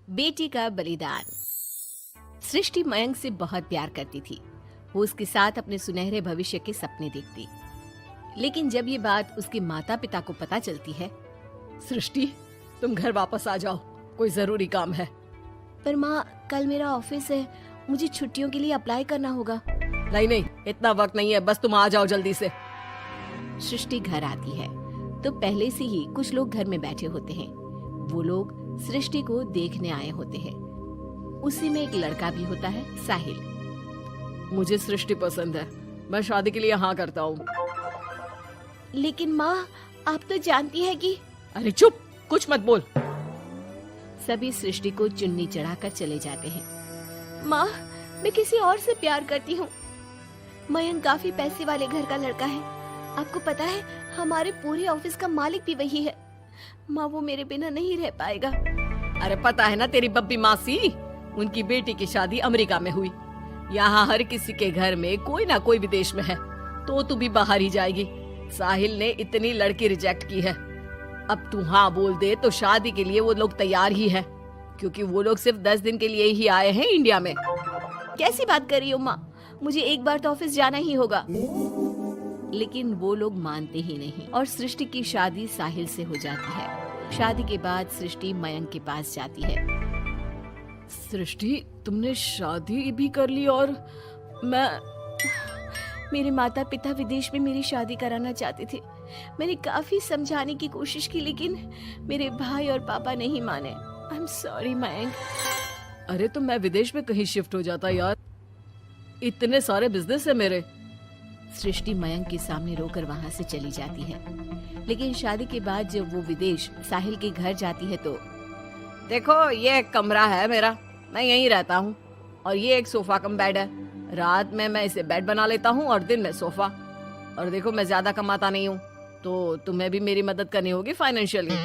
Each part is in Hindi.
बेटी का बलिदान। सृष्टि मयंक से बहुत प्यार करती थी। वो उसके साथ अपने सुनहरे भविष्य के सपने देखती। लेकिन जब ये बात उसके माता पिता को पता चलती है, सृष्टि, तुम घर वापस आ जाओ, कोई जरूरी काम है। पर माँ, कल मेरा ऑफिस है, मुझे छुट्टियों के लिए अप्लाई करना होगा। नहीं, इतना वक्त नहीं है, बस तुम आ जाओ जल्दी से। सृष्टि घर आती है तो पहले से ही कुछ लोग घर में बैठे होते हैं। वो लोग सृष्टि को देखने आए होते हैं। उसी में एक लड़का भी होता है, साहिल। मुझे सृष्टि पसंद है, मैं शादी के लिए हाँ करता हूँ। लेकिन माँ, आप तो जानती है कि... अरे चुप, कुछ मत बोल। सभी सृष्टि को चुन्नी चढ़ाकर चले जाते हैं। माँ, मैं किसी और से प्यार करती हूँ। मयंक काफी पैसे वाले घर का लड़का है। आपको पता है, हमारे पूरे ऑफिस का मालिक भी वही है। माँ, वो मेरे बिना नहीं रह पाएगा। अरे पता है ना तेरी बब्बी मासी, उनकी बेटी की शादी अमेरिका में हुई। यहाँ हर किसी के घर में कोई ना कोई विदेश में है, तो तू भी बाहर ही जाएगी। साहिल ने इतनी लड़की रिजेक्ट की है। अब तू हाँ बोल दे तो शादी के लिए वो लोग तैयार ही है, क्योंकि वो लोग सिर्फ 10 दिन के लिए ही आए हैं इंडिया में। कैसी बात कर रही हो माँ, मुझे एक बार तो ऑफिस जाना ही होगा। लेकिन वो लोग मानते ही नहीं और सृष्टि की शादी साहिल से हो जाती है। शादी के बाद सृष्टि मयंक के पास जाती है। सृष्टि, तुमने शादी भी कर ली और मेरे माता पिता विदेश में मेरी शादी कराना चाहते थे। मैंने काफी समझाने की कोशिश की, लेकिन मेरे भाई और पापा नहीं माने। I am sorry Mayank. अरे तो मैं विदेश में कहीं शिफ्ट हो जाता यार, इतने सारे बिजनेस है मेरे। सृष्टि मयंक के सामने रोकर वहाँ से चली जाती है। लेकिन शादी के बाद जब वो विदेश साहिल के घर जाती है तो... देखो, ये एक कमरा है मेरा, मैं यहीं रहता हूँ, और ये एक सोफा कम बेड है। रात में मैं इसे बेड बना लेता हूँ और दिन में सोफा। और देखो, मैं ज्यादा कमाता नहीं हूँ, तो तुम्हें भी मेरी मदद करनी होगी फाइनेंशियली।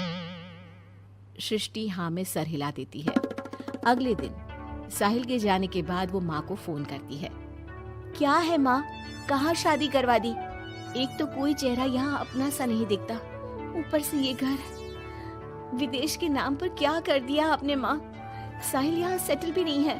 सृष्टि हाँ में सर हिला देती है। अगले दिन साहिल के जाने के बाद वो माँ को फोन करती है। क्या है माँ, कहाँ शादी करवा दी? एक तो कोई चेहरा यहाँ अपना सा नहीं दिखता, ऊपर से ये घर। विदेश के नाम पर क्या कर दिया आपने माँ? साहिल यहाँ सेटल भी नहीं है।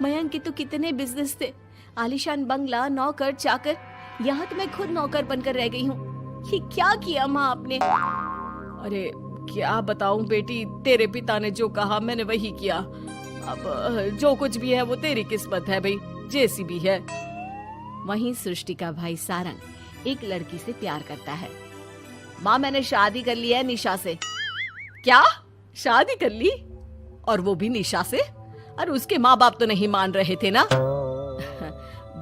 मयंक के तो कितने बिजनेस थे, आलीशान बंगला, नौकर चाकर। यहाँ तो मैं खुद नौकर बनकर रह गई हूँ। ये क्या किया माँ आपने? अरे क्या बताऊं बेटी, तेरे पिता ने जो कहा मैंने वही किया। अब जो कुछ भी है वो तेरी किस्मत है भाई, जैसी भी है। वहीं सृष्टि का भाई सारंग एक लड़की से प्यार करता है। माँ, मैंने शादी कर ली है निशा से। क्या? शादी कर ली? और वो भी निशा से? अरे उसके माँ बाप तो नहीं मान रहे थे ना।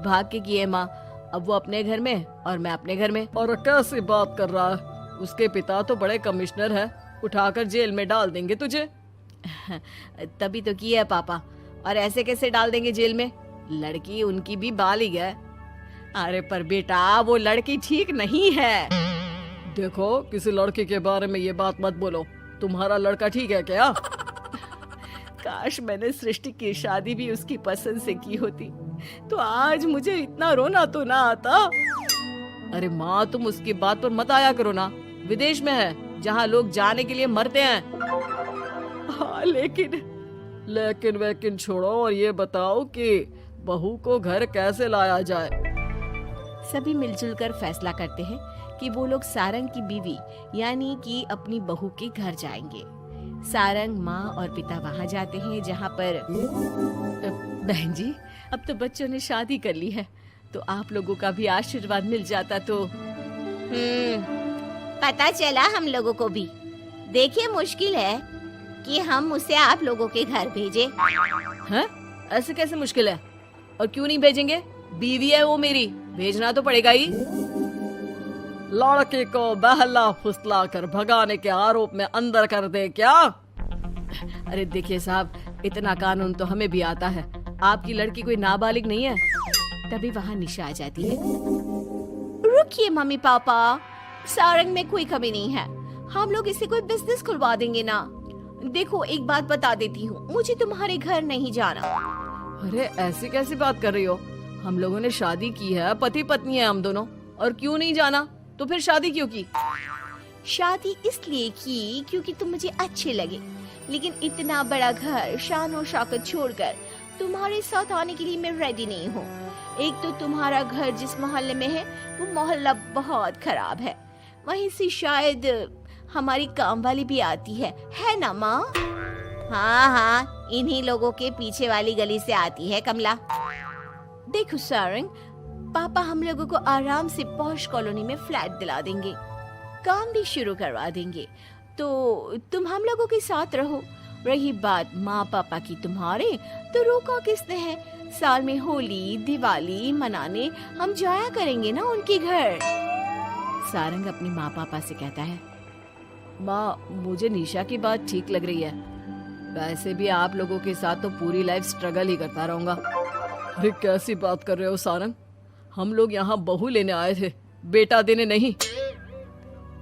भाग्य की है माँ, अब वो अपने घर में और मैं अपने घर में। और कैसे बात कर रहा है? उसके पिता तो बड़े कमिश्नर है, उठाकर जेल में डाल देंगे तुझे। तभी तो किया है पापा, और ऐसे कैसे डाल देंगे जेल में? लड़की उनकी भी बालिग है। अरे पर बेटा, वो लड़की ठीक नहीं है। देखो, किसी लड़की के बारे में ये बात मत बोलो। तुम्हारा लड़का ठीक है क्या? काश मैंने सृष्टि की शादी भी उसकी पसंद से की होती, तो आज मुझे इतना रोना तो ना आता। अरे माँ, तुम उसकी बात पर मत आया करो ना। विदेश में है, जहाँ लोग जाने के लिए मरते हैं। हाँ, लेकिन छोड़ो और ये बताओ कि बहू को घर कैसे लाया जाए। सभी मिलजुल कर फैसला करते हैं कि वो लोग सारंग की बीवी यानी कि अपनी बहू के घर जाएंगे। सारंग, माँ और पिता वहाँ जाते हैं, जहाँ पर... बहन जी, अब तो बच्चों ने शादी कर ली है, तो आप लोगों का भी आशीर्वाद मिल जाता तो... पता चला हम लोगों को भी। देखिए, मुश्किल है कि हम उसे आप लोगों के घर भेजें। हैं? ऐसे कैसे मुश्किल है? और क्यों नहीं भेजेंगे? बीवी है वो मेरी, भेजना तो पड़ेगा ही। लड़के को बहला फुसला कर भगाने के आरोप में अंदर कर दे क्या? अरे देखिए साहब, इतना कानून तो हमें भी आता है। आपकी लड़की कोई नाबालिग नहीं है। तभी वहाँ निशा आ जाती है। रुकिए मम्मी पापा, सारंग में कोई कमी नहीं है। हम लोग इसे कोई बिजनेस खुलवा देंगे ना। देखो, एक बात बता देती हूँ, मुझे तुम्हारे घर नहीं जाना। अरे ऐसी कैसी बात कर रही हो? हम लोगों ने शादी की है, पति पत्नी है हम दोनों, और क्यों नहीं जाना? तो फिर शादी क्यों की? शादी इसलिए की क्योंकि तुम मुझे अच्छे लगे, लेकिन इतना बड़ा घर शान और शौकत छोड़कर तुम्हारे साथ आने के लिए मैं रेडी नहीं हूँ। एक तो तुम्हारा घर जिस मोहल्ले में है वो मोहल्ला बहुत खराब है, वहीं से शायद हमारी काम वाली भी आती है ना माँ? हाँ हाँ, इन्हीं लोगों के पीछे वाली गली से आती है कमला। देखो सारंग, पापा हम लोगों को आराम से पॉश कॉलोनी में फ्लैट दिला देंगे, काम भी शुरू करवा देंगे, तो तुम हम लोगों के साथ रहो। रही बात माँ पापा की तुम्हारे, तो रोका किसने है? साल में होली दिवाली मनाने हम जाया करेंगे ना उनके घर। सारंग अपनी माँ पापा से कहता है, माँ मुझे निशा की बात ठीक लग रही है, वैसे भी आप लोगों के साथ तो पूरी लाइफ स्ट्रगल ही करता रहूंगा। अरे कैसी बात कर रहे हो सारंग, हम लोग यहाँ बहू लेने आए थे, बेटा देने नहीं।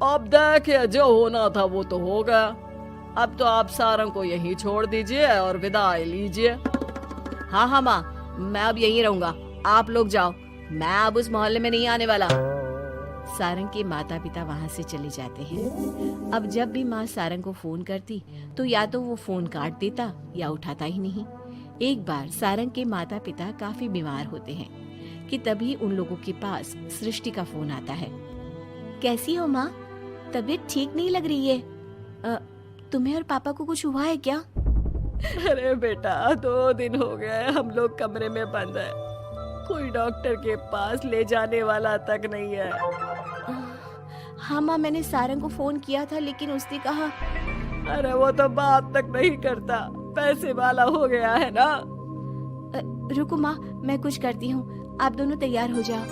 अब देखिए जो होना था वो तो हो गया, अब तो आप सारंग को यहीं छोड़ दीजिए और विदाई लीजिए। हाँ हाँ माँ, मैं अब यहीं रहूंगा, आप लोग जाओ, मैं अब उस मोहल्ले में नहीं आने वाला। सारंग के माता पिता वहां से चले जाते हैं। अब जब भी माँ सारंग को फोन करती तो या तो वो फोन काट देता या उठाता ही नहीं। एक बार सारंग के माता पिता काफी बीमार होते हैं कि तभी उन लोगों के पास सृष्टि का फोन आता है। कैसी हो माँ? तबीयत ठीक नहीं लग रही है, तुम्हें और पापा को कुछ हुआ है क्या? अरे बेटा 2 दिन हो गए हम लोग कमरे में बंद है, कोई डॉक्टर के पास ले जाने वाला तक नहीं है। हाँ माँ, मैंने सारंग को फोन किया था लेकिन उसने कहा। अरे वो तो बात तक नहीं करता, पैसे वाला हो गया है ना। रुको माँ, मैं कुछ करती हूँ, आप दोनों तैयार हो जाओ।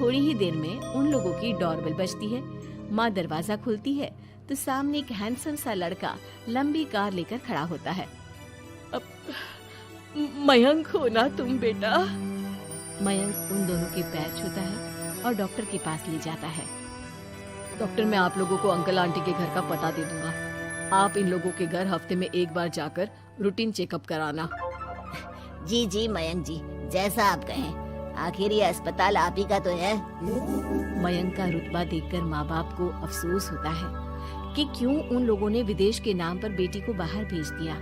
थोड़ी ही देर में उन लोगों की डोरबेल बजती है। माँ दरवाजा खुलती है तो सामने एक हैंडसम सा लड़का लंबी कार लेकर खड़ा होता है। मयंक हो ना तुम बेटा? मयंक उन दोनों के पैर छूता है और डॉक्टर के पास ले जाता है। डॉक्टर, मैं आप लोगों को अंकल आंटी के घर का पता दे दूंगा, आप इन लोगों के घर हफ्ते में एक बार जाकर रूटीन चेकअप कराना। जी जी मयंक जी, जैसा आप कहें, आखिर ये अस्पताल आप ही का तो है। मयंक का रुतबा देखकर माँ बाप को अफसोस होता है कि क्यों उन लोगों ने विदेश के नाम पर बेटी को बाहर भेज दिया,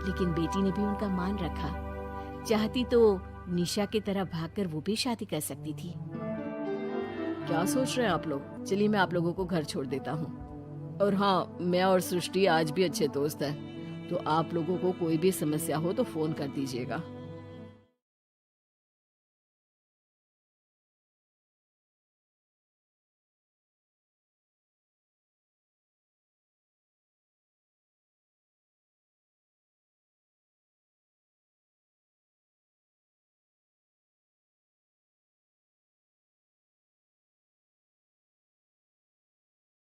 लेकिन बेटी ने भी उनका मान रखा। चाहती तो निशा की तरह भागकर वो भी शादी कर सकती थी। क्या सोच रहे हैं आप लोग? चलिए मैं आप लोगों को घर छोड़ देता हूँ। और हाँ, मैं और सृष्टि आज भी अच्छे दोस्त हैं, तो आप लोगों को कोई भी समस्या हो तो फोन कर दीजिएगा।